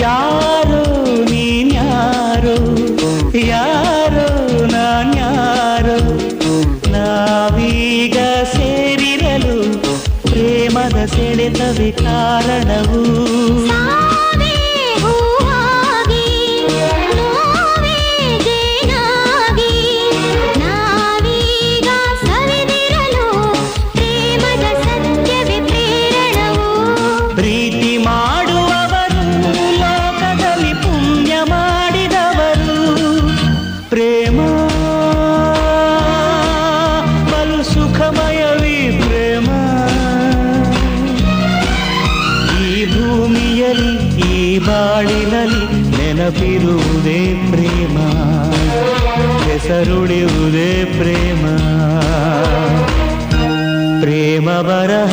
ಯಾರೋ ನೀನ್ಯಾರೋ, ಯಾರೋ ನಾನ್ಯಾರೋ, ನಾವೀಗ ಸೇರಿರಲು ಪ್ರೇಮದ ಸೆಳೆತವೇ ಕಾರಣವು. ಪ್ರೀತಿ ಮಾಡುವವರು ಲೋಕದಲ್ಲಿ ಪುಣ್ಯ ಮಾಡಿದವರು. ಪ್ರೇಮ ಬಲು ಸುಖಮಯವೀ ಪ್ರೇಮ. ಈ ಭೂಮಿಯಲ್ಲಿ ಈ ಬಾಳಿನಲ್ಲಿ ನೆನಪಿರುವುದೇ ಪ್ರೇಮ, ಹೆಸರುಳಿಯುವುದೇ ಪ್ರೇಮ. ಪ್ರೇಮ ಬರಹ